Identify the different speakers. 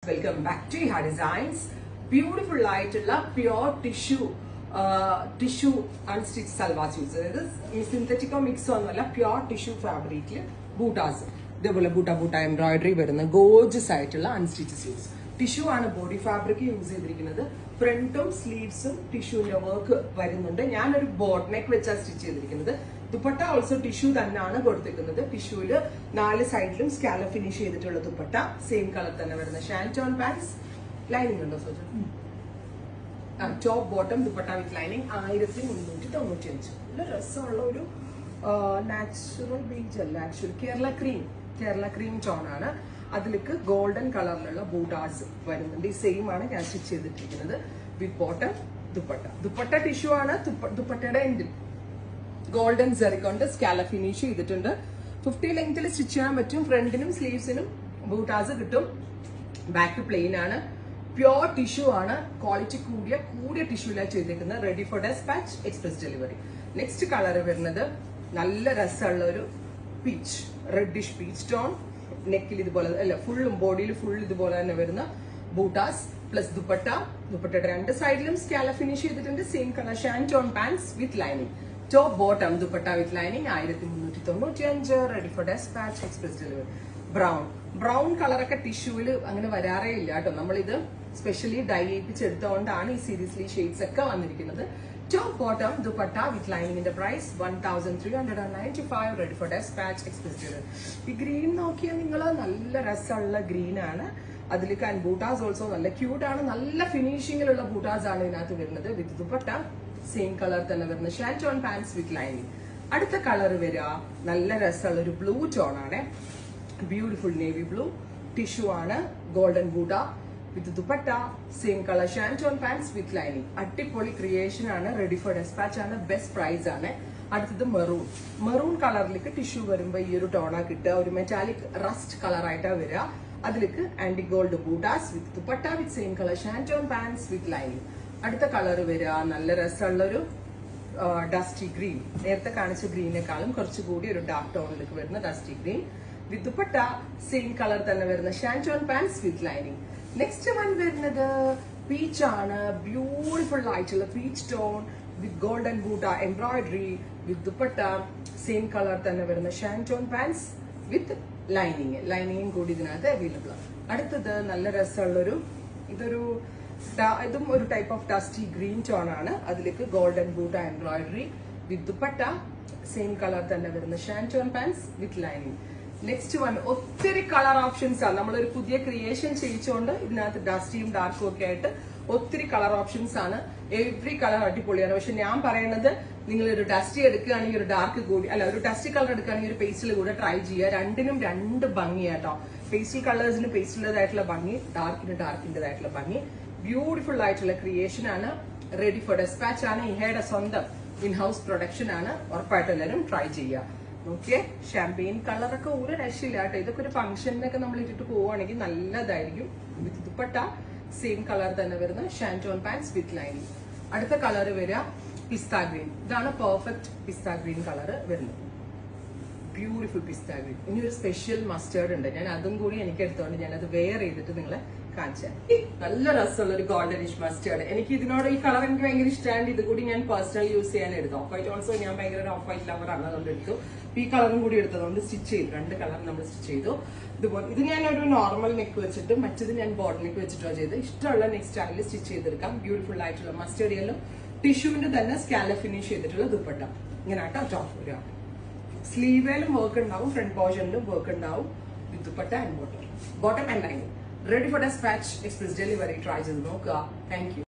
Speaker 1: Welcome back to Iha Designs. Beautiful ആയിട്ടുള്ള pure tissue unstitched salwar suits. അതായത് സിന്തറ്റിക്കോ മിക്സോ ഒന്നുമല്ല, pure tissue ഫാബ്രിക്കിൽ ബൂട്ടാസ്, ഇതേപോലെ ബൂട്ട എംബ്രോയിഡറി വരുന്ന ഗോർജസ് ആയിട്ടുള്ള അൺസ്റ്റിച്ച് സ്യൂട്ട്സ്. ടിഷ്യൂ ആണ് ബോഡി ഫാബ്രിക് യൂസ് ചെയ്തിരിക്കുന്നത്. ഫ്രണ്ടും സ്ലീവ്സും ടിഷ്യൂവിന്റെ വർക്ക് വരുന്നുണ്ട്. ഞാനൊരു ബോട്ട് നെക്ക് വെച്ചാണ് സ്റ്റിച്ച് ചെയ്തിരിക്കുന്നത്. ദുപ്പട്ട ഓൾസോ ടിഷ്യൂ തന്നെയാണ് കൊടുത്തിരിക്കുന്നത്. ടിഷ്യൂല് 4 സൈഡിലും സ്കാല ഫിനിഷ് ചെയ്തിട്ടുള്ള ദുപ്പട്ട, സെയിം കളർ തന്നെ വരുന്ന ഷാൻറ്റോൺ പാൻസ്. ലൈനിങ് ഉണ്ടോ സോജ? Top bottom dupatta with lining 1395. നല്ല രസമുള്ള ഒരു നാച്ചുറൽ ബീച്ച് അല്ല, ആക്ച്വലി കേരള ക്രീം ടോൺ ആണ്. അതിലേക്ക് ഗോൾഡൻ കളറിലുള്ള ബൂട്ടാസ് വരുന്നുണ്ട്. ഈ സെയിം ആണ് ഞാൻ സ്റ്റിച്ച് ചെയ്തിട്ടിരിക്കുന്നത്. വിത്ത് ബോട്ടം ദുപ്പട്ട ടിഷ്യൂ ആണ്. ദുപ്പട്ടയുടെ എൻഡിൽ ഗോൾഡൻ സെറി കൊണ്ട് സ്കാല ഫിനിഷ് ചെയ്തിട്ടുണ്ട്. 50 ലെങ്ത്തിൽ സ്റ്റിച്ച് ചെയ്യാൻ പറ്റും. ഫ്രണ്ടിനും സ്ലീവ്സിനും ബൂട്ടാസ് കിട്ടും. ബാക്ക് പ്ലെയിൻ ആണ്. പ്യോർ ടിഷ്യൂ ആണ്. ക്വാളിറ്റി കൂടിയ ടിഷ്യൂലാണ് ചെയ്തേക്കുന്നത്. Ready for dispatch, express delivery. Next colour വരുന്നത് നല്ല രസമുള്ള ഒരു പീച്ച്, റെഡിഷ് പീച്ച് ടോൺ. നെക്കിൽ ഇതുപോലെ അല്ല, ഫുള്ളും ബോഡിയിൽ ഫുൾ ഇതുപോലെ തന്നെ വരുന്ന ബൂട്ടാസ് പ്ലസ് ദുപ്പട്ടയുടെ 2 സൈഡിലും സ്കാല ഫിനിഷ് ചെയ്തിട്ടുണ്ട്. Same colour ഷാൻറ്റോൺ pants with lining. Top bottom dupatta with lining 1395. Ready for dispatch, express delivery. Brown കളറൊക്കെ ടിഷ്യൂവിൽ അങ്ങനെ വരാറേ ഇല്ല കേട്ടോ. നമ്മളിത് സ്പെഷ്യലി ഡൈ ചെയ്യിപ്പിച്ചെടുത്തുകൊണ്ടാണ് ഈ സീരീസിൽ ഷെയ്ഡ്സ് ഒക്കെ വന്നിരിക്കുന്നത്. ടോപ്പ് ബോട്ടം ദുപ്പട്ട വിത്ത് ലൈനിങ്ങിന്റെ price 1395. Ready for dispatch, express delivery. ഈ ഗ്രീൻ നോക്കിയാൽ നിങ്ങൾ നല്ല രസമുള്ള ഗ്രീൻ ആണ്. അതിലേക്ക് ആൻഡ് ബൂട്ടാസ് ഓൾസോ നല്ല ക്യൂട്ട് ആണ്. നല്ല ഫിനിഷിംഗിലുള്ള ബൂട്ടാസ് ആണ് ഇതിനകത്ത് വരുന്നത്. വിത്ത് ദുപ്പട്ട സെയിം കളർ തന്നെ വരുന്ന ഷാൻറ്റോൺ പാൻസ് വിത്ത് ലൈനിങ്. അടുത്ത കളർ വരിക നല്ല രസമുള്ള ഒരു ബ്ലൂ ടോൺ ആണ്. ബ്യൂട്ടിഫുൾ നേവി ബ്ലൂ ടിഷ്യൂ ആണ്. Golden buta with dupatta same colour ഷാൻറ്റോൺ pants with lining. അടിപൊളി ക്രിയേഷൻ ആണ്. റെഡി ഫോർ ഡെസ്പാച്ച് ആണ്. ബെസ്റ്റ് പ്രൈസ് ആണ്. അടുത്തത് മെറൂൺ കളറിലേക്ക് ടിഷ്യൂ വരുമ്പോൾ ഈ ഒരു ടോണാ കിട്ടുക. ഒരു മെറ്റാലിക് റസ്റ്റ് കളർ ആയിട്ടാ വരിക. അതിലേക്ക് anti gold butas with dupatta with same colour ഷാൻറ്റോൺ pants with lining. അടുത്ത കളർ വരിക നല്ല രസമുള്ളൊരു ഡസ്റ്റി ഗ്രീൻ. നേരത്തെ കാണിച്ച ഗ്രീനേക്കാളും കുറച്ചുകൂടി ഒരു ഡാർക്ക് ടോണിലേക്ക് വരുന്ന dusty green with dupatta same colour തന്നെ വരുന്ന shantoon pants with lining. Next one വരുന്നത് പീച്ച് ആണ്. ബ്യൂട്ടിഫുൾ ആയിട്ടുള്ള peach tone with golden buta embroidery with dupatta same colour തന്നെ വരുന്ന ഷാൻറ്റോൺ പാൻസ് വിത്ത് ലൈനിങ്ങും കൂടി ഇതിനകത്ത് അവൈലബിൾ ആണ്. അടുത്തത് നല്ല രസമുള്ളൊരു ഇതും ഒരു type of dusty green tone ആണ്. അതിലേക്ക് golden buta embroidery with dupatta same colour തന്നെ വരുന്ന shantoon pants with lining. Next one ഒത്തിരി കളർ ഓപ്ഷൻസ് ആണ്. നമ്മളൊരു പുതിയ ക്രിയേഷൻ ചെയ്യിച്ചുകൊണ്ട് ഇതിനകത്ത് ഡസ്റ്റിയും ഡാർക്കും ഒക്കെ ആയിട്ട് ഒത്തിരി കളർ ഓപ്ഷൻസ് ആണ്. എവറി കളർ അടിപൊളിയാണ്. പക്ഷെ ഞാൻ പറയുന്നത് നിങ്ങൾ ഒരു ഡസ്റ്റി എടുക്കുകയാണെങ്കിൽ ഒരു ഡാർക്ക് കൂടി അല്ല, ഒരു ഡസ്റ്റി കളർ എടുക്കുകയാണെങ്കിൽ ഒരു പേസ്റ്റിൽ കൂടെ ട്രൈ ചെയ്യുക. രണ്ടിനും 2 ഭംഗിയാട്ടോ. പേസ്റ്റൽ കളേഴ്സിന് പേസ്റ്റിൻ്റെതായിട്ടുള്ള ഭംഗി, ഡാർക്കിൻ്റെതായിട്ടുള്ള ഭംഗി. ബ്യൂട്ടിഫുൾ ആയിട്ടുള്ള ക്രിയേഷൻ ആണ്. റെഡി ഫോർ ഡെസ്പാച്ച് ആണ്. ഇഹയുടെ സ്വന്തം ഇൻ ഹൗസ് പ്രൊഡക്ഷൻ ആണ്. ഉറപ്പായിട്ട് എല്ലാവരും ട്രൈ ചെയ്യുക. നോക്കിയേ, ഷാമ്പെയിൻ കളറൊക്കെ ഒരു രക്ഷയില്ല കേട്ടോ. ഇതൊക്കെ ഒരു ഫംഗ്ഷനിലൊക്കെ നമ്മൾ ഇട്ടിട്ട് പോവുകയാണെങ്കിൽ നല്ലതായിരിക്കും. വിത്ത് ദുപ്പട്ട സെയിം കളർ തന്നെ വരുന്ന ഷാൻറ്റോൺ പാൻസ് വിത്ത് ലൈനിങ്. അടുത്ത കളർ വരിക പിസ്ത ഗ്രീൻ. ഇതാണ് പെർഫെക്റ്റ് പിസ്ത ഗ്രീൻ കളർ വരുന്നത്. ബ്യൂട്ടിഫുൾ പിസ്ത ഗ്രീൻ. ഇനി ഒരു സ്പെഷ്യൽ മസ്റ്റേർഡ് ഉണ്ട്. ഞാൻ അതും കൂടി എനിക്ക് എടുത്തോണ്ട് ഞാനത് വെയർ ചെയ്തിട്ട് നിങ്ങളെ കാണിച്ചാൽ. നല്ല രസമുള്ള ഒരു ഗോൾഡനിഷ് മസ്റ്റേർഡ്. എനിക്ക് ഇതിനോട് ഈ കളർ എനിക്ക് ഭയങ്കര ഇഷ്ടമാണ്. ഇത് കൂടി ഞാൻ പേഴ്സണൽ യൂസ് ചെയ്യാൻ എടുത്തു. ഓഫ് വൈറ്റ് ഓൾസോ ഞാൻ ഭയങ്കര ഓഫ് വൈറ്റ് ലവർ ആണ്, അതുകൊണ്ട് എടുത്തു. ഈ കളറും കൂടി എടുത്തതുകൊണ്ട് സ്റ്റിച്ച് ചെയ്തു. 2 കളർ നമ്മൾ സ്റ്റിച്ച് ചെയ്തു. ഇതുപോലെ ഇത് ഞാനൊരു നോർമൽ നെക്ക് വെച്ചിട്ട് മറ്റത് ഞാൻ ബോർഡർ നെക്ക് വെച്ചിട്ടോ ചെയ്ത് ഇഷ്ടമുള്ള നെക്ക് സ്റ്റൈലിൽ സ്റ്റിച്ച് ചെയ്തെടുക്കാം. ബ്യൂട്ടിഫുൾ ആയിട്ടുള്ള മസ്റ്റേർഡ് യെല്ലോ ടിഷ്യൂവിന്റെ തന്നെ സ്കാല ഫിനിഷ് ചെയ്തിട്ടുള്ള ദുപ്പട്ട. ഇങ്ങനെ ആട്ടോ ടോപ്പ് വരിക. സ്ലീവേലും വർക്ക് ഉണ്ടാവും, ഫ്രണ്ട് പോർഷനിലും വർക്ക് ഉണ്ടാവും. With dupatta and bottom and lining. Ready for dispatch, express delivery. Try ചെയ്ത് നോക്കുക. Thank you.